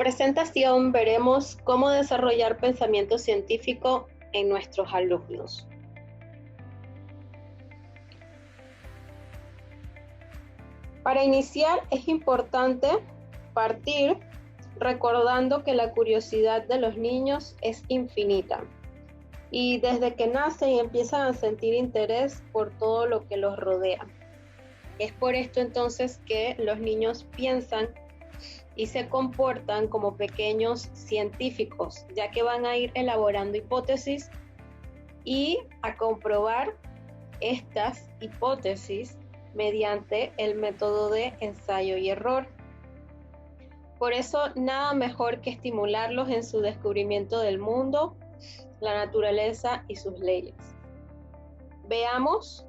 presentación veremos cómo desarrollar pensamiento científico en nuestros alumnos. Para iniciar es importante partir recordando que la curiosidad de los niños es infinita y desde que nacen empiezan a sentir interés por todo lo que los rodea. Es por esto entonces que los niños piensan y se comportan como pequeños científicos, ya que van a ir elaborando hipótesis y a comprobar estas hipótesis mediante el método de ensayo y error. Por eso, nada mejor que estimularlos en su descubrimiento del mundo, la naturaleza y sus leyes. Veamos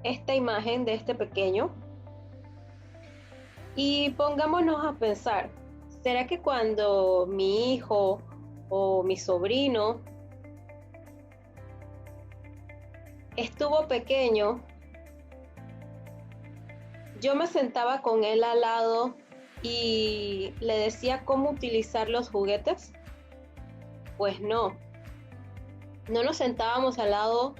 esta imagen de este pequeño y pongámonos a pensar, ¿será que cuando mi hijo o mi sobrino estuvo pequeño, yo me sentaba con él al lado y le decía cómo utilizar los juguetes? Pues no nos sentábamos al lado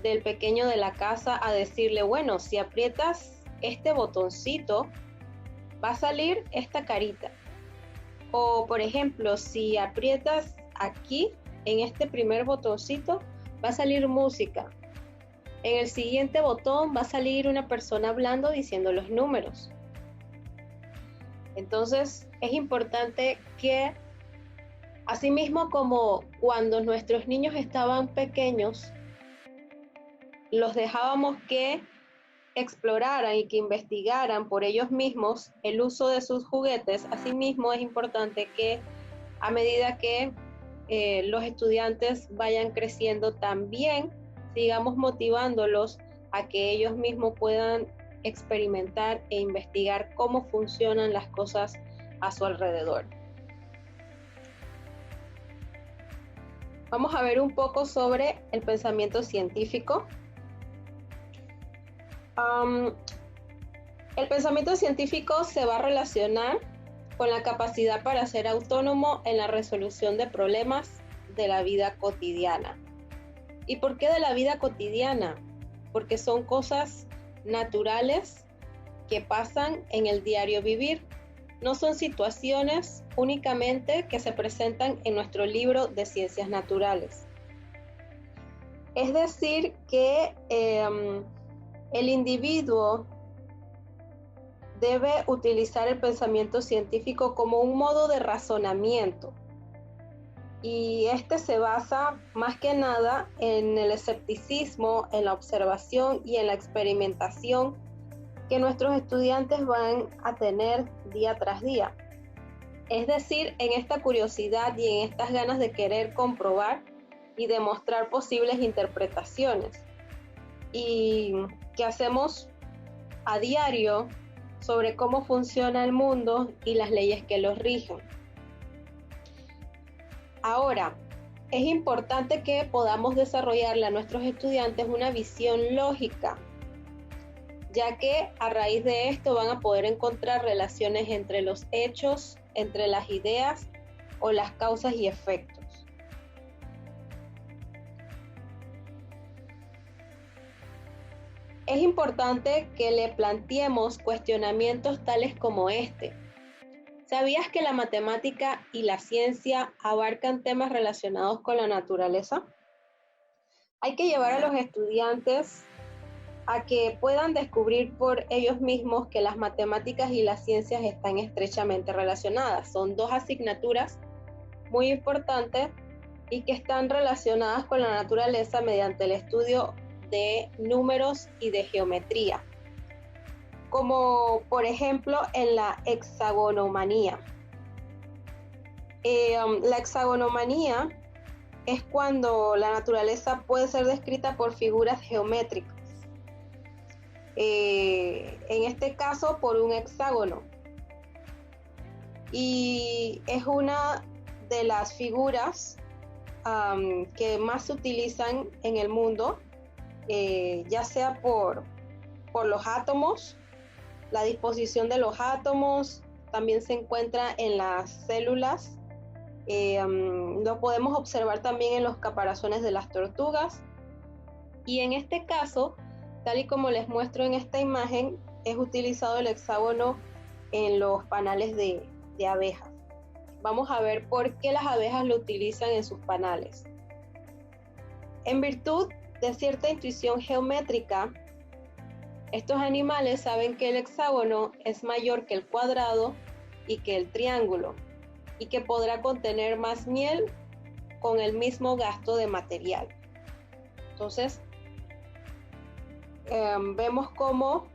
del pequeño de la casa a decirle, bueno, si aprietas este botoncito, va a salir esta carita. O, por ejemplo, si aprietas aquí, en este primer botoncito, va a salir música. En el siguiente botón va a salir una persona hablando diciendo los números. Entonces, es importante que, asimismo como cuando nuestros niños estaban pequeños, los dejábamos que exploraran y que investigaran por ellos mismos el uso de sus juguetes, asimismo es importante que a medida que los estudiantes vayan creciendo también sigamos motivándolos a que ellos mismos puedan experimentar e investigar cómo funcionan las cosas a su alrededor. Vamos a ver un poco sobre el pensamiento científico. El pensamiento científico se va a relacionar con la capacidad para ser autónomo en la resolución de problemas de la vida cotidiana. ¿Y por qué de la vida cotidiana? Porque son cosas naturales que pasan en el diario vivir. No son situaciones únicamente que se presentan en nuestro libro de ciencias naturales. Es decir, que el individuo debe utilizar el pensamiento científico como un modo de razonamiento. Y este se basa más que nada en el escepticismo, en la observación y en la experimentación que nuestros estudiantes van a tener día tras día. Es decir, en esta curiosidad y en estas ganas de querer comprobar y demostrar posibles interpretaciones. Y que hacemos a diario sobre cómo funciona el mundo y las leyes que los rigen. Ahora, es importante que podamos desarrollarle a nuestros estudiantes una visión lógica, ya que a raíz de esto van a poder encontrar relaciones entre los hechos, entre las ideas o las causas y efectos. Es importante que le planteemos cuestionamientos tales como este. ¿Sabías que la matemática y la ciencia abarcan temas relacionados con la naturaleza? Hay que llevar a los estudiantes a que puedan descubrir por ellos mismos que las matemáticas y las ciencias están estrechamente relacionadas. Son dos asignaturas muy importantes y que están relacionadas con la naturaleza mediante el estudio de números y de geometría, como por ejemplo en la hexagonomanía. La hexagonomanía es cuando la naturaleza puede ser descrita por figuras geométricas, en este caso por un hexágono, y es una de las figuras que más se utilizan en el mundo, ya sea por los átomos, la disposición de los átomos, también se encuentra en las células. Lo podemos observar también en los caparazones de las tortugas. Y en este caso, tal y como les muestro en esta imagen, es utilizado el hexágono en los panales de abejas. Vamos a ver por qué las abejas lo utilizan en sus panales. En virtud de cierta intuición geométrica, estos animales saben que el hexágono es mayor que el cuadrado y que el triángulo, y que podrá contener más miel con el mismo gasto de material. Entonces, vemos cómo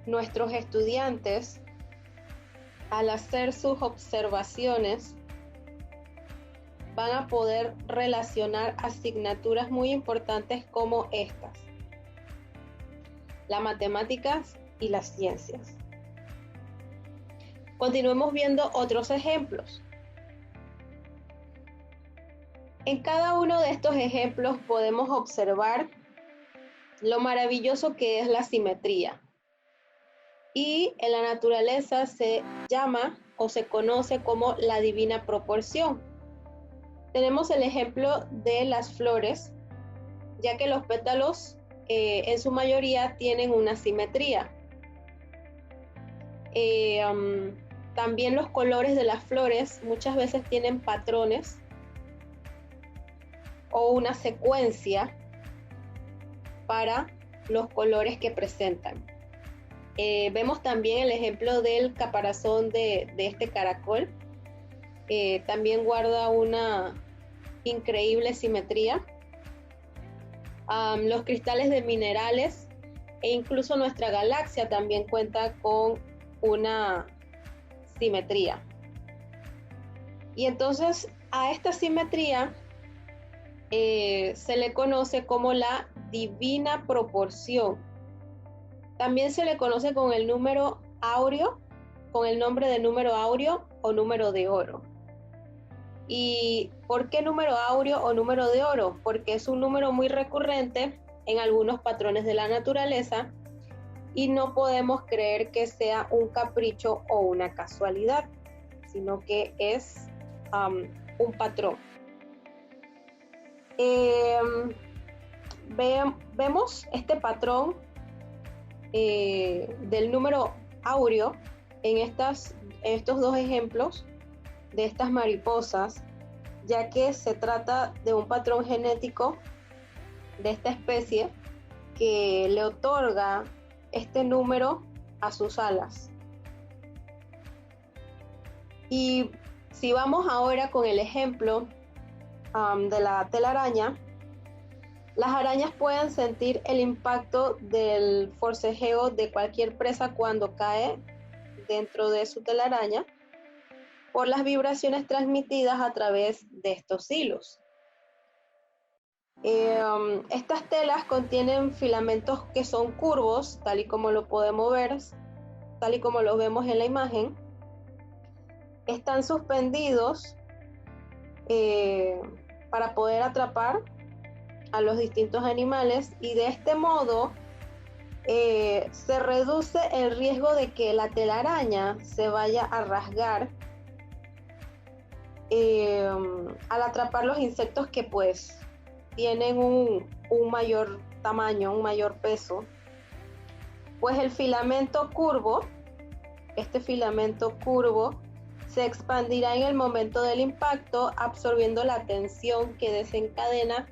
nuestros estudiantes, al hacer sus observaciones, van a poder relacionar asignaturas muy importantes como estas: las matemáticas y las ciencias. Continuemos viendo otros ejemplos. En cada uno de estos ejemplos podemos observar lo maravilloso que es la simetría. Y en la naturaleza se llama o se conoce como la divina proporción. Tenemos el ejemplo de las flores, ya que los pétalos en su mayoría tienen una simetría. También los colores de las flores muchas veces tienen patrones o una secuencia para los colores que presentan. Vemos también el ejemplo del caparazón de este caracol. También guarda una increíble simetría. Los cristales de minerales e incluso nuestra galaxia también cuenta con una simetría. Y entonces a esta simetría se le conoce como la divina proporción. También se le conoce con el número áureo, con el nombre de número áureo o número de oro. ¿Y por qué número áureo o número de oro? Porque es un número muy recurrente en algunos patrones de la naturaleza y no podemos creer que sea un capricho o una casualidad, sino que es un patrón. Vemos este patrón del número áureo en estos dos ejemplos de estas mariposas, ya que se trata de un patrón genético de esta especie que le otorga este número a sus alas. Y si vamos ahora con el ejemplo de la telaraña, las arañas pueden sentir el impacto del forcejeo de cualquier presa cuando cae dentro de su telaraña por las vibraciones transmitidas a través de estos hilos. Estas telas contienen filamentos que son curvos, tal y como lo podemos ver, tal y como lo vemos en la imagen. Están suspendidos para poder atrapar a los distintos animales, y de este modo se reduce el riesgo de que la telaraña se vaya a rasgar al atrapar los insectos que pues tienen un mayor tamaño, un mayor peso. Pues el filamento curvo, este filamento curvo, se expandirá en el momento del impacto, absorbiendo la tensión que desencadena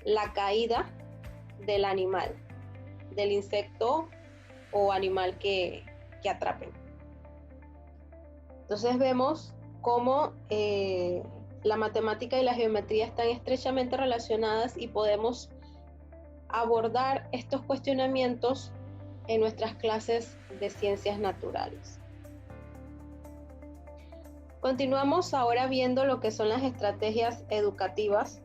la caída del animal, del insecto o animal que atrapen. Entonces vemos cómo la matemática y la geometría están estrechamente relacionadas y podemos abordar estos cuestionamientos en nuestras clases de ciencias naturales. Continuamos ahora viendo lo que son las estrategias educativas.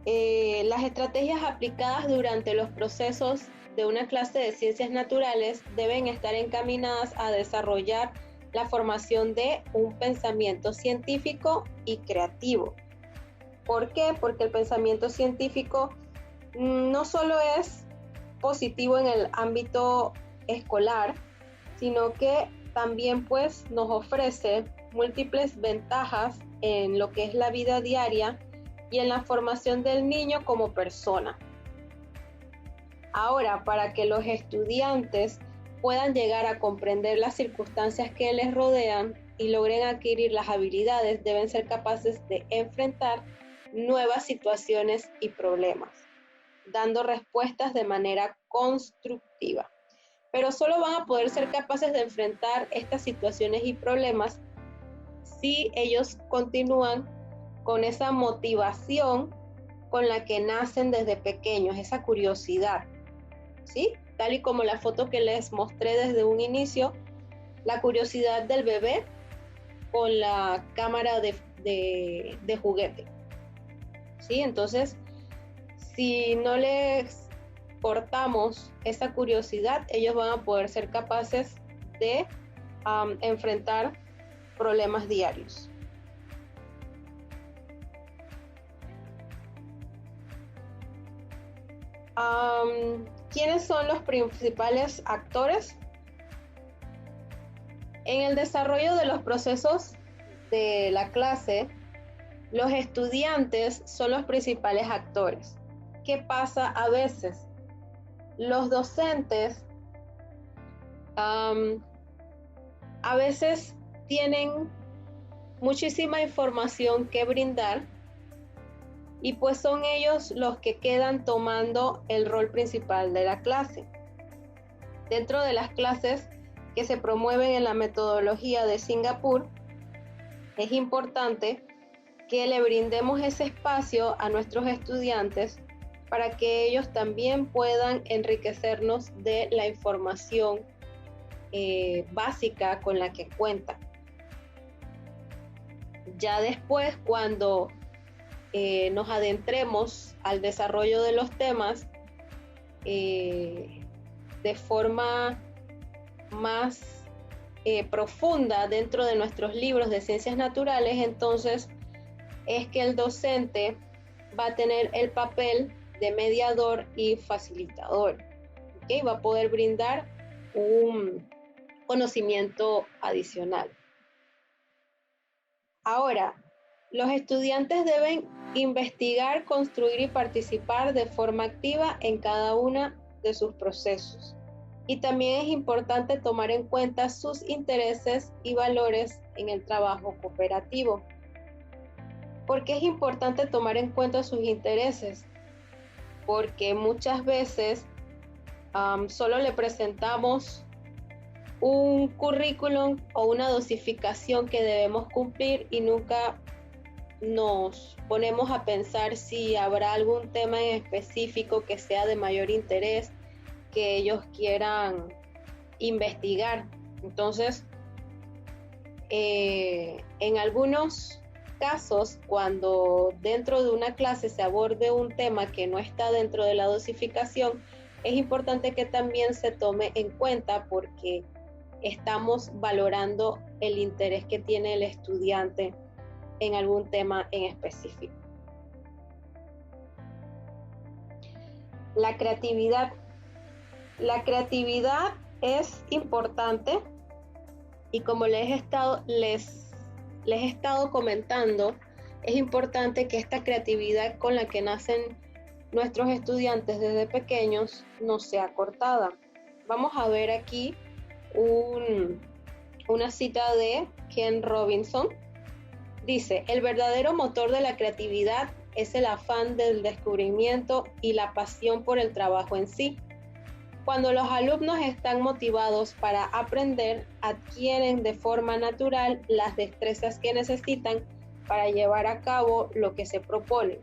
Las estrategias aplicadas durante los procesos de una clase de ciencias naturales deben estar encaminadas a desarrollar la formación de un pensamiento científico y creativo. ¿Por qué? Porque el pensamiento científico no solo es positivo en el ámbito escolar, sino que también pues nos ofrece múltiples ventajas en lo que es la vida diaria y en la formación del niño como persona. Ahora, para que los estudiantes puedan llegar a comprender las circunstancias que les rodean y logren adquirir las habilidades, deben ser capaces de enfrentar nuevas situaciones y problemas, dando respuestas de manera constructiva. Pero solo van a poder ser capaces de enfrentar estas situaciones y problemas si ellos continúan con esa motivación con la que nacen desde pequeños, esa curiosidad, ¿sí? Tal y como la foto que les mostré desde un inicio, la curiosidad del bebé con la cámara de juguete, ¿sí? Entonces, si no les cortamos esa curiosidad, ellos van a poder ser capaces de enfrentar problemas diarios. ¿Quiénes son los principales actores? En el desarrollo de los procesos de la clase, los estudiantes son los principales actores. ¿Qué pasa a veces? Los docentes a veces tienen muchísima información que brindar y pues son ellos los que quedan tomando el rol principal de la clase. Dentro de las clases que se promueven en la metodología de Singapur, es importante que le brindemos ese espacio a nuestros estudiantes para que ellos también puedan enriquecernos de la información básica con la que cuentan. Ya después, cuando nos adentremos al desarrollo de los temas de forma más profunda dentro de nuestros libros de ciencias naturales, entonces es que el docente va a tener el papel de mediador y facilitador, ¿okay? Va a poder brindar un conocimiento adicional. Ahora, los estudiantes deben investigar, construir y participar de forma activa en cada uno de sus procesos. Y también es importante tomar en cuenta sus intereses y valores en el trabajo cooperativo. ¿Por qué es importante tomar en cuenta sus intereses? Porque muchas veces solo le presentamos un currículum o una dosificación que debemos cumplir y nunca nos ponemos a pensar si habrá algún tema en específico que sea de mayor interés que ellos quieran investigar. Entonces, en algunos casos, cuando dentro de una clase se aborde un tema que no está dentro de la dosificación, es importante que también se tome en cuenta porque estamos valorando el interés que tiene el estudiante en algún tema en específico. La creatividad. La creatividad es importante y como les he estado comentando, es importante que esta creatividad con la que nacen nuestros estudiantes desde pequeños no sea cortada. Vamos a ver aquí una cita de Ken Robinson. Dice, el verdadero motor de la creatividad es el afán del descubrimiento y la pasión por el trabajo en sí. Cuando los alumnos están motivados para aprender, adquieren de forma natural las destrezas que necesitan para llevar a cabo lo que se propone.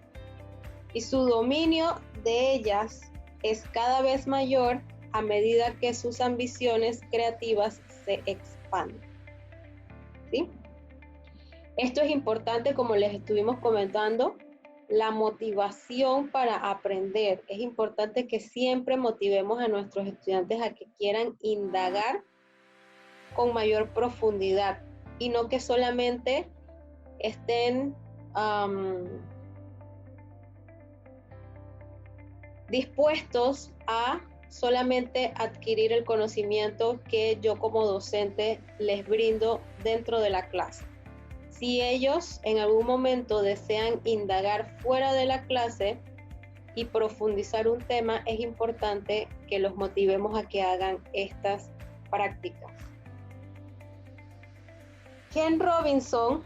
Y su dominio de ellas es cada vez mayor a medida que sus ambiciones creativas se expanden. ¿Sí? Esto es importante, como les estuvimos comentando, la motivación para aprender. Es importante que siempre motivemos a nuestros estudiantes a que quieran indagar con mayor profundidad y no que solamente estén dispuestos a solamente adquirir el conocimiento que yo como docente les brindo dentro de la clase. Si ellos en algún momento desean indagar fuera de la clase y profundizar un tema, es importante que los motivemos a que hagan estas prácticas. Ken Robinson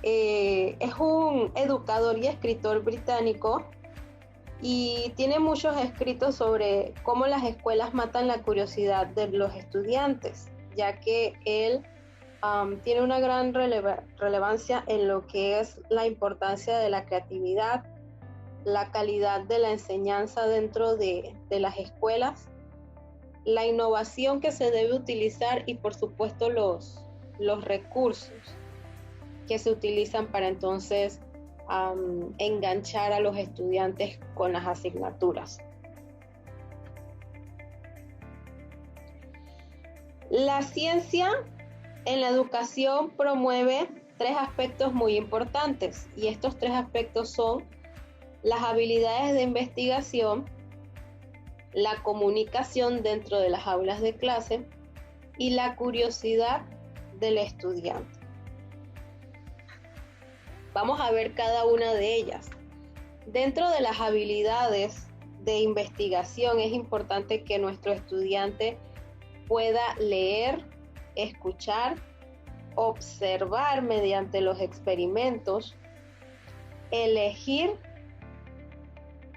es un educador y escritor británico y tiene muchos escritos sobre cómo las escuelas matan la curiosidad de los estudiantes, ya que él tiene una gran relevancia en lo que es la importancia de la creatividad, la calidad de la enseñanza dentro de las escuelas, la innovación que se debe utilizar y por supuesto los recursos que se utilizan para entonces enganchar a los estudiantes con las asignaturas. La ciencia en la educación promueve 3 aspectos muy importantes y estos 3 aspectos son las habilidades de investigación, la comunicación dentro de las aulas de clase y la curiosidad del estudiante. Vamos a ver cada una de ellas. Dentro de las habilidades de investigación es importante que nuestro estudiante pueda leer, escuchar, observar mediante los experimentos, elegir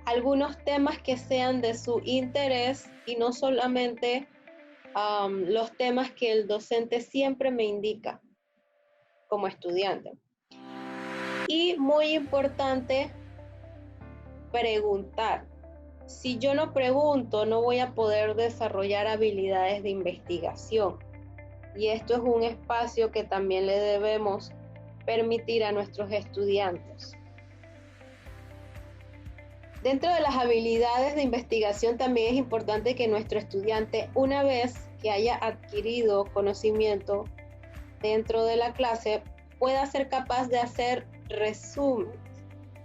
algunos temas que sean de su interés y no solamente los temas que el docente siempre me indica como estudiante. Y muy importante, preguntar. Si yo no pregunto, no voy a poder desarrollar habilidades de investigación. Y esto es un espacio que también le debemos permitir a nuestros estudiantes. Dentro de las habilidades de investigación también es importante que nuestro estudiante, una vez que haya adquirido conocimiento dentro de la clase, pueda ser capaz de hacer resúmenes.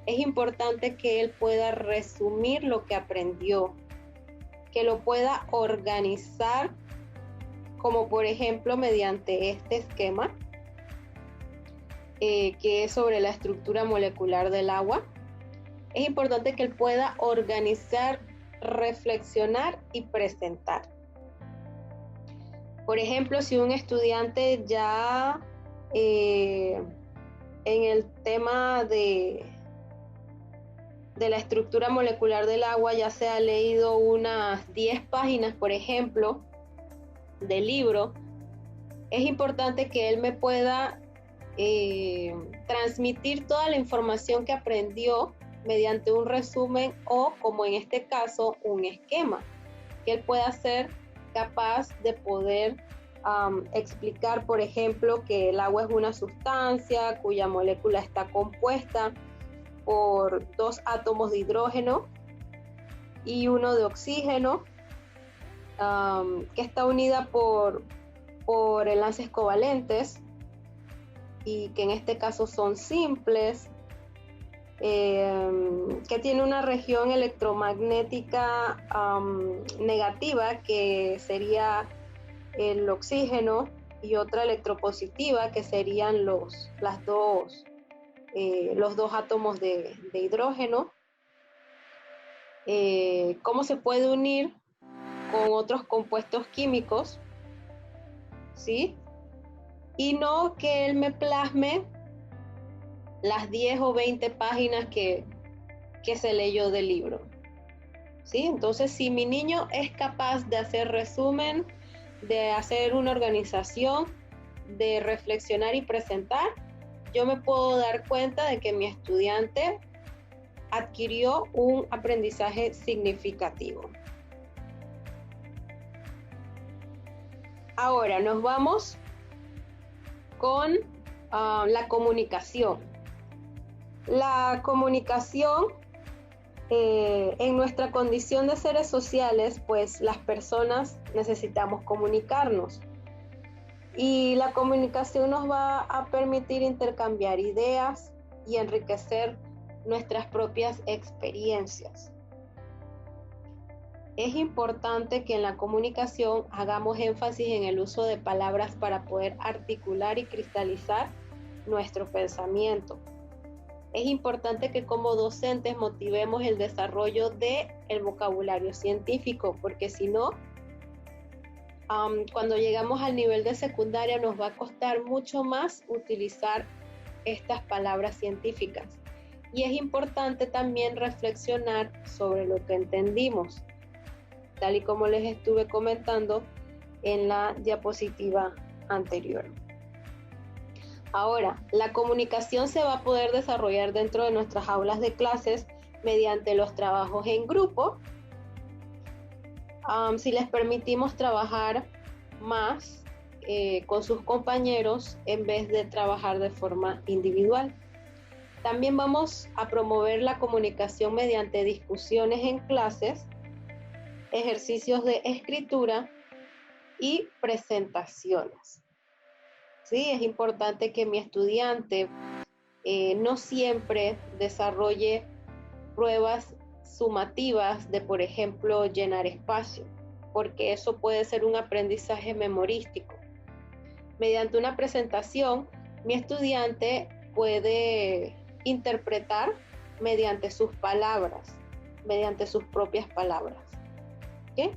Es importante que él pueda resumir lo que aprendió, que lo pueda organizar, como por ejemplo mediante este esquema, que es sobre la estructura molecular del agua. Es importante que él pueda organizar, reflexionar y presentar. Por ejemplo, si un estudiante ya en el tema de la estructura molecular del agua ya se ha leído unas 10 páginas, por ejemplo, del libro, es importante que él me pueda transmitir toda la información que aprendió mediante un resumen o, como en este caso, un esquema, que él pueda ser capaz de poder explicar, por ejemplo, que el agua es una sustancia cuya molécula está compuesta por 2 átomos de hidrógeno y 1 de oxígeno, que está unida por enlaces covalentes y que en este caso son simples, que tiene una región electromagnética negativa, que sería el oxígeno, y otra electropositiva, que serían los dos átomos de hidrógeno. Cómo se puede unir con otros compuestos químicos, ¿sí? Y no que él me plasme las 10 o 20 páginas que se leyó del libro, ¿sí? Entonces, si mi niño es capaz de hacer resumen, de hacer una organización, de reflexionar y presentar, yo me puedo dar cuenta de que mi estudiante adquirió un aprendizaje significativo. Ahora nos vamos con la comunicación. La comunicación, en nuestra condición de seres sociales, pues las personas necesitamos comunicarnos. Y la comunicación nos va a permitir intercambiar ideas y enriquecer nuestras propias experiencias. Es importante que en la comunicación hagamos énfasis en el uso de palabras para poder articular y cristalizar nuestro pensamiento. Es importante que como docentes motivemos el desarrollo del vocabulario científico, porque si no, cuando llegamos al nivel de secundaria nos va a costar mucho más utilizar estas palabras científicas. Y es importante también reflexionar sobre lo que entendimos, tal y como les estuve comentando en la diapositiva anterior. Ahora, la comunicación se va a poder desarrollar dentro de nuestras aulas de clases mediante los trabajos en grupo. Si les permitimos trabajar más con sus compañeros en vez de trabajar de forma individual. También vamos a promover la comunicación mediante discusiones en clases, ejercicios de escritura y presentaciones. Sí, es importante que mi estudiante no siempre desarrolle pruebas sumativas de, por ejemplo, llenar espacio, porque eso puede ser un aprendizaje memorístico. Mediante una presentación, mi estudiante puede interpretar mediante sus palabras, mediante sus propias palabras. ¿Okay?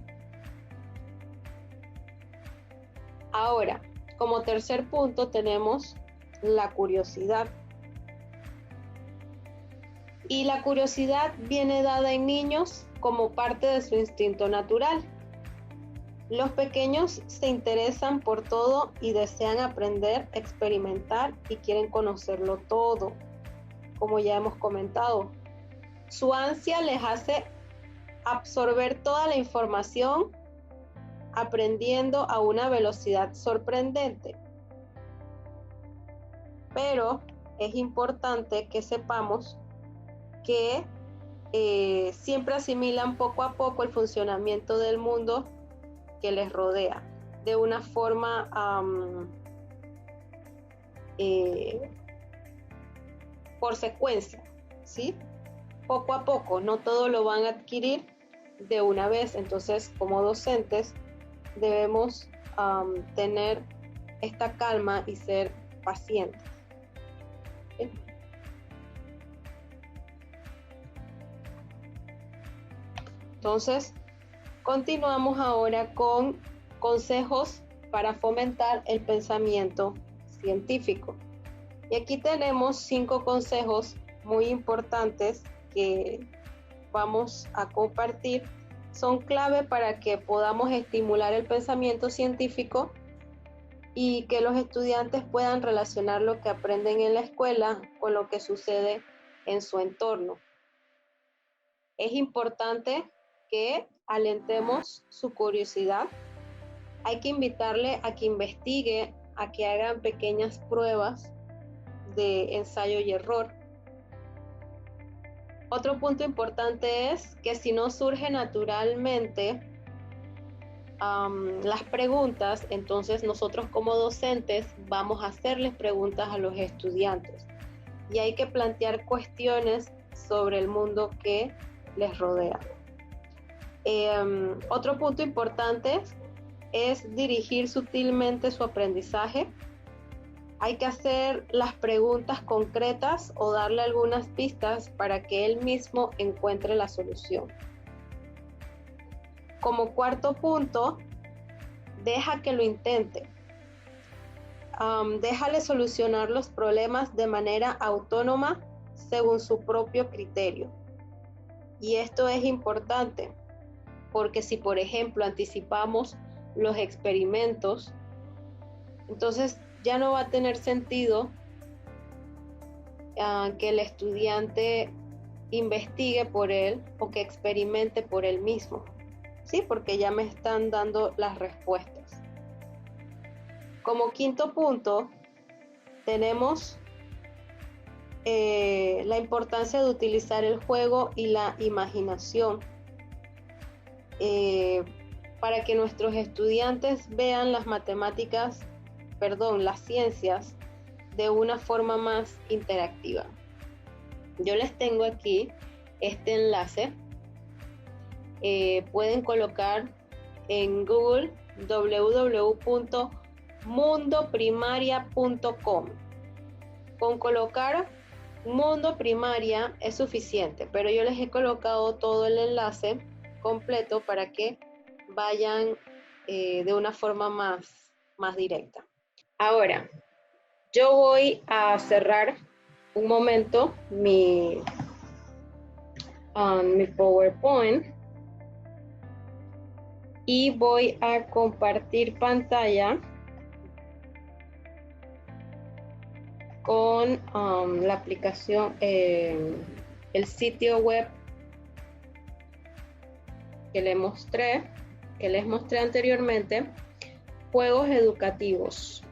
Ahora, como tercer punto tenemos la curiosidad. Y la curiosidad viene dada en niños como parte de su instinto natural. Los pequeños se interesan por todo y desean aprender, experimentar y quieren conocerlo todo, como ya hemos comentado. Su ansia les hace absorber toda la información, aprendiendo a una velocidad sorprendente. Pero es importante que sepamos que siempre asimilan poco a poco el funcionamiento del mundo que les rodea de una forma por secuencia, ¿sí? Poco a poco, no todo lo van a adquirir de una vez. Entonces, como docentes debemos tener esta calma y ser pacientes. ¿Sí? Entonces, continuamos ahora con consejos para fomentar el pensamiento científico. Y aquí tenemos 5 consejos muy importantes que vamos a compartir. Son clave para que podamos estimular el pensamiento científico y que los estudiantes puedan relacionar lo que aprenden en la escuela con lo que sucede en su entorno. Es importante que alentemos su curiosidad. Hay que invitarle a que investigue, a que hagan pequeñas pruebas de ensayo y error. Otro punto importante es que si no surge naturalmente las preguntas, entonces nosotros como docentes vamos a hacerles preguntas a los estudiantes y hay que plantear cuestiones sobre el mundo que les rodea. Otro punto importante es dirigir sutilmente su aprendizaje. Hay que hacer las preguntas concretas o darle algunas pistas para que él mismo encuentre la solución. Como cuarto punto, deja que lo intente. Déjale solucionar los problemas de manera autónoma según su propio criterio. Y esto es importante porque si, por ejemplo, anticipamos los experimentos, entonces ya no va a tener sentido que el estudiante investigue por él o que experimente por él mismo, ¿sí? Porque ya me están dando las respuestas. Como quinto punto, tenemos la importancia de utilizar el juego y la imaginación para que nuestros estudiantes vean las ciencias de una forma más interactiva. Yo les tengo aquí este enlace pueden colocar en Google www.mundoprimaria.com. Con colocar Mundo Primaria es suficiente, pero yo les he colocado todo el enlace completo para que vayan de una forma más directa. Ahora, yo voy a cerrar un momento mi PowerPoint y voy a compartir pantalla con la aplicación, el sitio web que les mostré anteriormente, juegos educativos,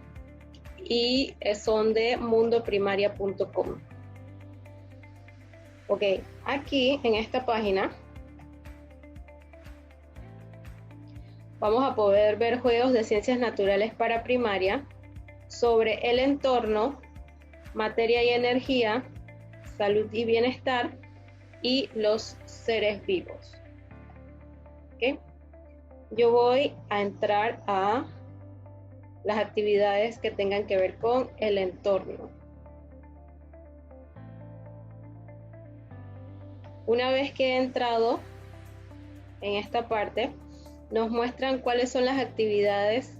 y son de mundoprimaria.com. Ok, aquí en esta página vamos a poder ver juegos de ciencias naturales para primaria sobre el entorno, materia y energía, salud y bienestar y los seres vivos. ¿Okay? Yo voy a entrar a las actividades que tengan que ver con el entorno. Una vez que he entrado en esta parte, nos muestran cuáles son las actividades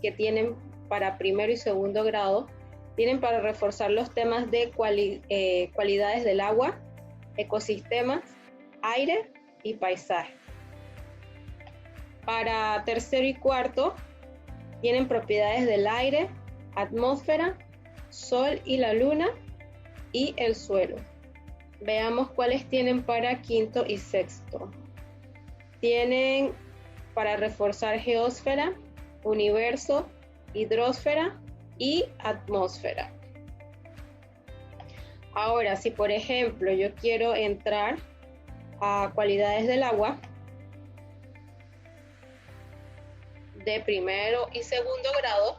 que tienen para primero y segundo grado. Tienen para reforzar los temas de cualidades del agua, ecosistemas, aire y paisaje. Para tercero y cuarto, tienen propiedades del aire, atmósfera, sol y la luna y el suelo. Veamos cuáles tienen para quinto y sexto. Tienen para reforzar geósfera, universo, hidrosfera y atmósfera. Ahora, si por ejemplo yo quiero entrar a cualidades del agua de primero y segundo grado,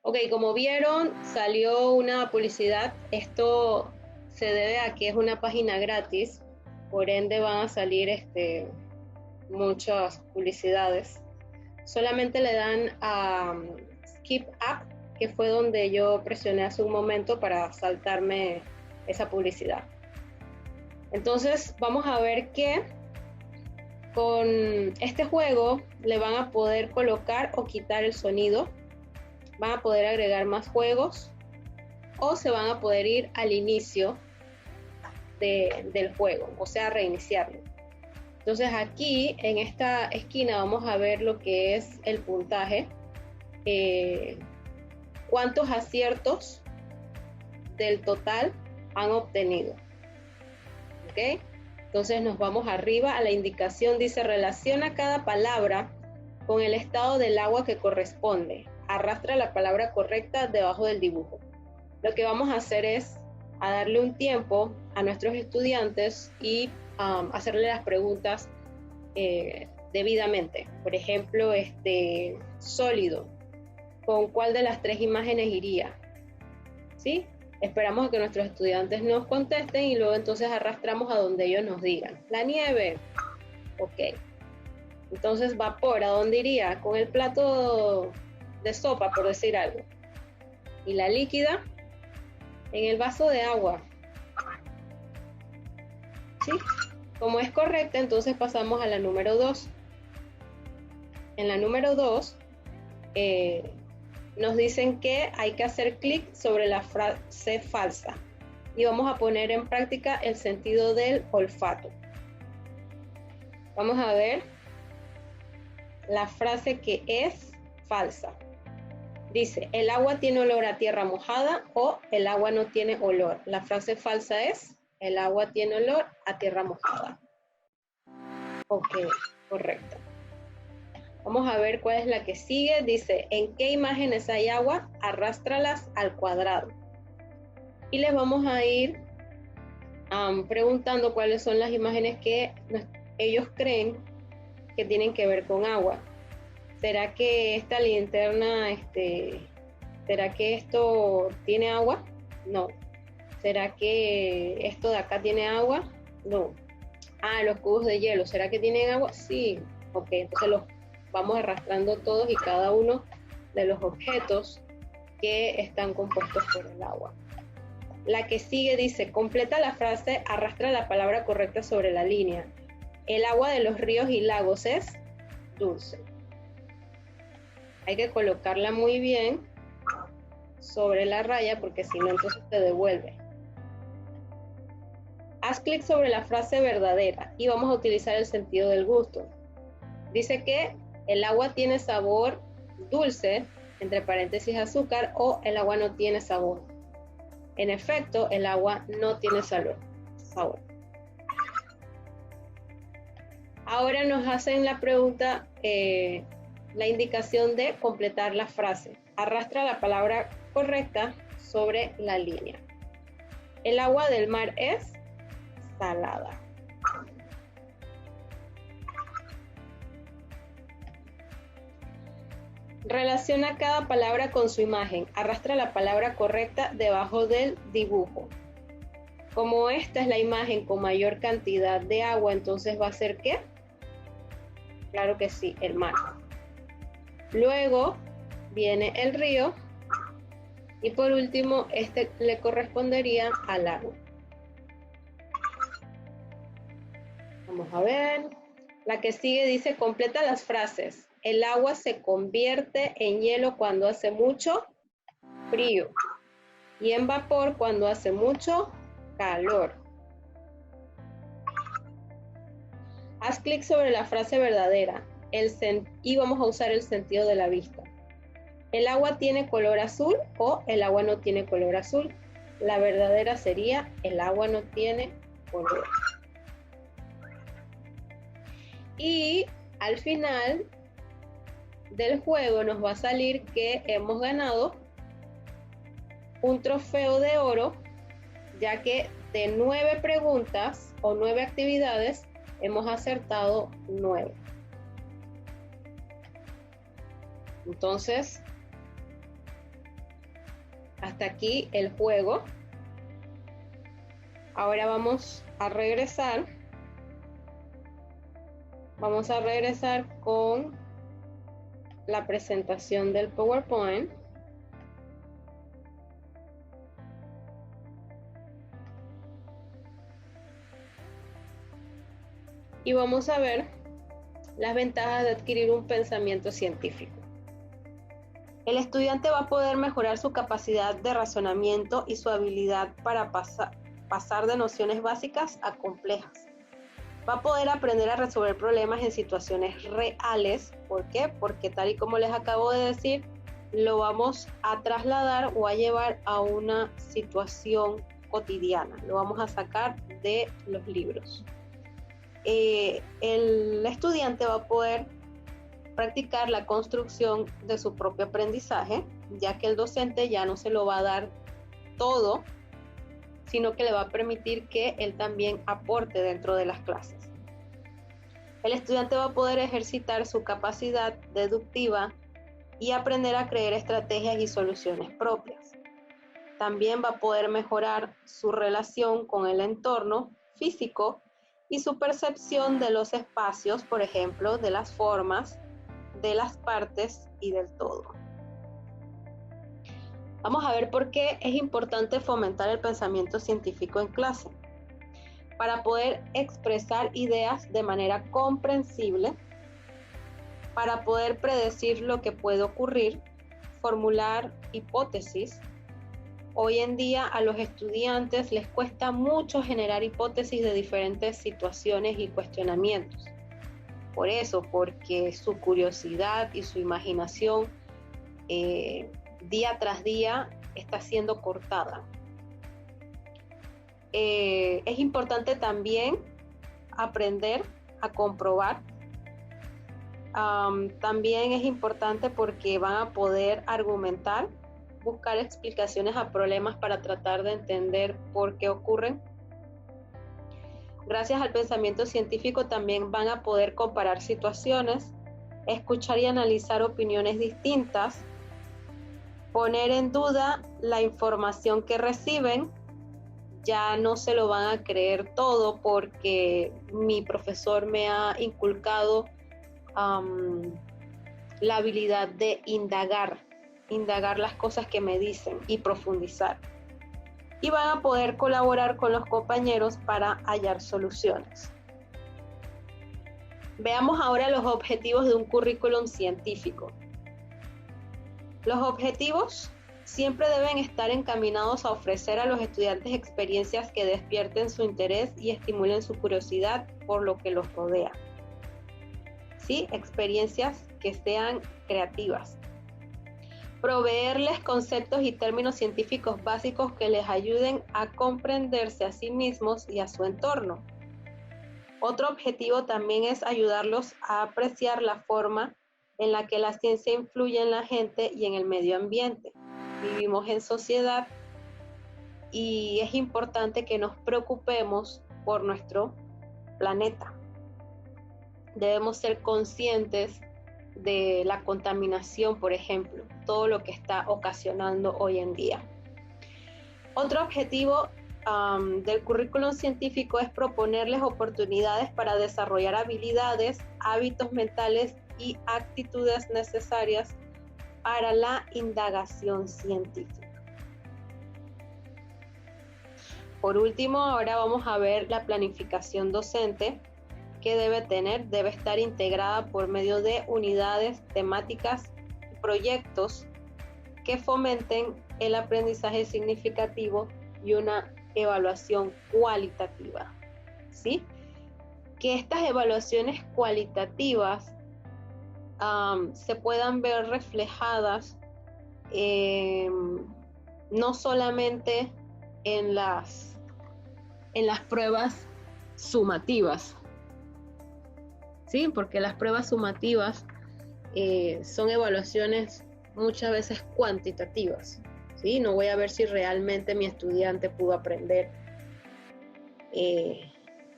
ok, como vieron, salió una publicidad. Esto se debe a que es una página gratis, por ende van a salir muchas publicidades. Solamente le dan a Skip Up, que fue donde yo presioné hace un momento para saltarme esa publicidad. Entonces vamos a ver que con este juego le van a poder colocar o quitar el sonido, van a poder agregar más juegos o se van a poder ir al inicio del juego, o sea, reiniciarlo. Entonces aquí en esta esquina vamos a ver lo que es el puntaje, cuántos aciertos del total han obtenido. ¿Ok? Entonces nos vamos arriba a la indicación, dice relaciona cada palabra con el estado del agua que corresponde. Arrastra la palabra correcta debajo del dibujo. Lo que vamos a hacer es a darle un tiempo a nuestros estudiantes y hacerle las preguntas debidamente. Por ejemplo, sólido, ¿con cuál de las tres imágenes iría? ¿Sí? Esperamos a que nuestros estudiantes nos contesten y luego entonces arrastramos a donde ellos nos digan. La nieve, ok. Entonces vapor, ¿a dónde iría? Con el plato de sopa, por decir algo. Y la líquida, en el vaso de agua. ¿Sí? Como es correcta, entonces pasamos a la número 2. En la número 2 nos dicen que hay que hacer clic sobre la frase falsa y vamos a poner en práctica el sentido del olfato. Vamos a ver la frase que es falsa. Dice, el agua tiene olor a tierra mojada o el agua no tiene olor. La frase falsa es, el agua tiene olor a tierra mojada. Ok, correcto. Vamos a ver cuál es la que sigue. Dice, ¿en qué imágenes hay agua? Arrástralas al cuadrado. Y les vamos a ir preguntando cuáles son las imágenes que ellos creen que tienen que ver con agua. ¿Será que esta linterna ¿Será que esto tiene agua? No. ¿Será que esto de acá tiene agua? No. Ah, los cubos de hielo, ¿será que tienen agua? Sí. Ok, entonces los vamos arrastrando todos y cada uno de los objetos que están compuestos por el agua. La que sigue dice, completa la frase, arrastra la palabra correcta sobre la línea. El agua de los ríos y lagos es dulce. Hay que colocarla muy bien sobre la raya porque si no entonces te devuelve. Haz clic sobre la frase verdadera y vamos a utilizar el sentido del gusto. Dice que el agua tiene sabor dulce, entre paréntesis azúcar, o el agua no tiene sabor. En efecto, el agua no tiene sabor. Ahora nos hacen la pregunta, la indicación de completar la frase. Arrastra la palabra correcta sobre la línea. El agua del mar es salada. Relaciona cada palabra con su imagen. Arrastra la palabra correcta debajo del dibujo. Como esta es la imagen con mayor cantidad de agua, entonces va a ser ¿qué? Claro que sí, el mar. Luego viene el río y por último este le correspondería al lago. Vamos a ver. La que sigue dice, completa las frases. El agua se convierte en hielo cuando hace mucho frío y en vapor cuando hace mucho calor. Haz clic sobre la frase verdadera y vamos a usar el sentido de la vista. ¿El agua tiene color azul o el agua no tiene color azul? La verdadera sería el agua no tiene color. Y al final del juego nos va a salir que hemos ganado un trofeo de oro, ya que de 9 preguntas o 9 actividades hemos acertado 9. Entonces, hasta aquí el juego. Ahora vamos a regresar. Vamos a regresar con la presentación del PowerPoint. Y vamos a ver las ventajas de adquirir un pensamiento científico. El estudiante va a poder mejorar su capacidad de razonamiento y su habilidad para pasar de nociones básicas a complejas. Va a poder aprender a resolver problemas en situaciones reales. ¿Por qué? Porque tal y como les acabo de decir, lo vamos a trasladar o a llevar a una situación cotidiana. Lo vamos a sacar de los libros. El estudiante va a poder practicar la construcción de su propio aprendizaje, ya que el docente ya no se lo va a dar todo, sino que le va a permitir que él también aporte dentro de las clases. El estudiante va a poder ejercitar su capacidad deductiva y aprender a crear estrategias y soluciones propias. También va a poder mejorar su relación con el entorno físico y su percepción de los espacios, por ejemplo, de las formas, de las partes y del todo. Vamos a ver por qué es importante fomentar el pensamiento científico en clase. Para poder expresar ideas de manera comprensible, para poder predecir lo que puede ocurrir, formular hipótesis. Hoy en día a los estudiantes les cuesta mucho generar hipótesis de diferentes situaciones y cuestionamientos. Por eso, porque su curiosidad y su imaginación día tras día está siendo cortada. Es importante también aprender a comprobar. También es importante porque van a poder argumentar, buscar explicaciones a problemas para tratar de entender por qué ocurren. Gracias al pensamiento científico también van a poder comparar situaciones, escuchar y analizar opiniones distintas, poner en duda la información que reciben. Ya no se lo van a creer todo porque mi profesor me ha inculcado la habilidad de indagar las cosas que me dicen y profundizar. Y van a poder colaborar con los compañeros para hallar soluciones. Veamos ahora los objetivos de un currículum científico. Los objetivos siempre deben estar encaminados a ofrecer a los estudiantes experiencias que despierten su interés y estimulen su curiosidad por lo que los rodea. ¿Sí? Experiencias que sean creativas. Proveerles conceptos y términos científicos básicos que les ayuden a comprenderse a sí mismos y a su entorno. Otro objetivo también es ayudarlos a apreciar la forma en la que la ciencia influye en la gente y en el medio ambiente. Vivimos en sociedad y es importante que nos preocupemos por nuestro planeta. Debemos ser conscientes de la contaminación, por ejemplo, todo lo que está ocasionando hoy en día. Otro objetivo del currículum científico es proponerles oportunidades para desarrollar habilidades, hábitos mentales y actitudes necesarias para la indagación científica. Por último, ahora vamos a ver la planificación docente que debe estar integrada por medio de unidades temáticas y proyectos que fomenten el aprendizaje significativo y una evaluación cualitativa, ¿sí? Que estas evaluaciones cualitativas se puedan ver reflejadas no solamente en las pruebas sumativas, ¿sí? Porque las pruebas sumativas son evaluaciones muchas veces cuantitativas, ¿sí? No voy a ver si realmente mi estudiante pudo aprender,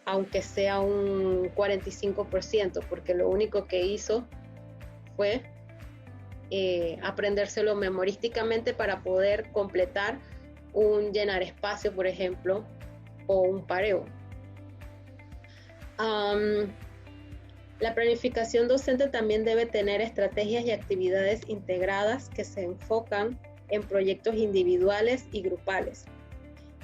aunque sea un 45%, porque lo único que hizo fue aprendérselo memorísticamente para poder completar un llenar espacio, por ejemplo, o un pareo. La planificación docente también debe tener estrategias y actividades integradas que se enfocan en proyectos individuales y grupales.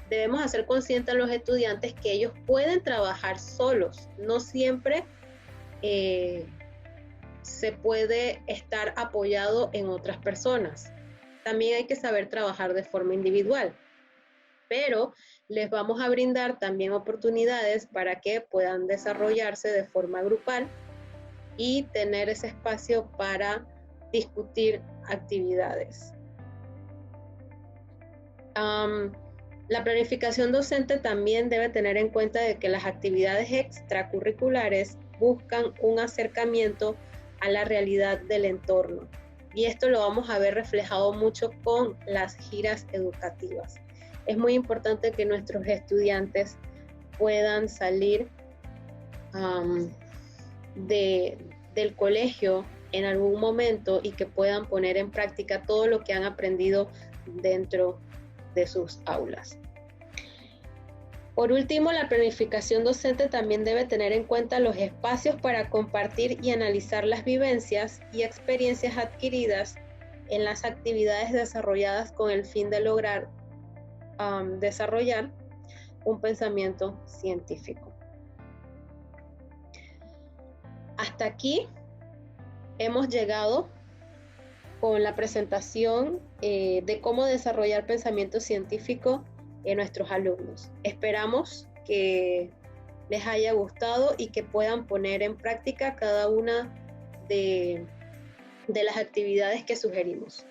Debemos hacer conscientes a los estudiantes que ellos pueden trabajar solos, no siempre se puede estar apoyado en otras personas. También hay que saber trabajar de forma individual, pero les vamos a brindar también oportunidades para que puedan desarrollarse de forma grupal y tener ese espacio para discutir actividades. La planificación docente también debe tener en cuenta de que las actividades extracurriculares buscan un acercamiento a la realidad del entorno. Y esto lo vamos a ver reflejado mucho con las giras educativas. Es muy importante que nuestros estudiantes puedan salir del colegio en algún momento y que puedan poner en práctica todo lo que han aprendido dentro de sus aulas. Por último, la planificación docente también debe tener en cuenta los espacios para compartir y analizar las vivencias y experiencias adquiridas en las actividades desarrolladas con el fin de lograr desarrollar un pensamiento científico. Hasta aquí hemos llegado con la presentación de cómo desarrollar pensamiento científico en nuestros alumnos. Esperamos que les haya gustado y que puedan poner en práctica cada una de las actividades que sugerimos.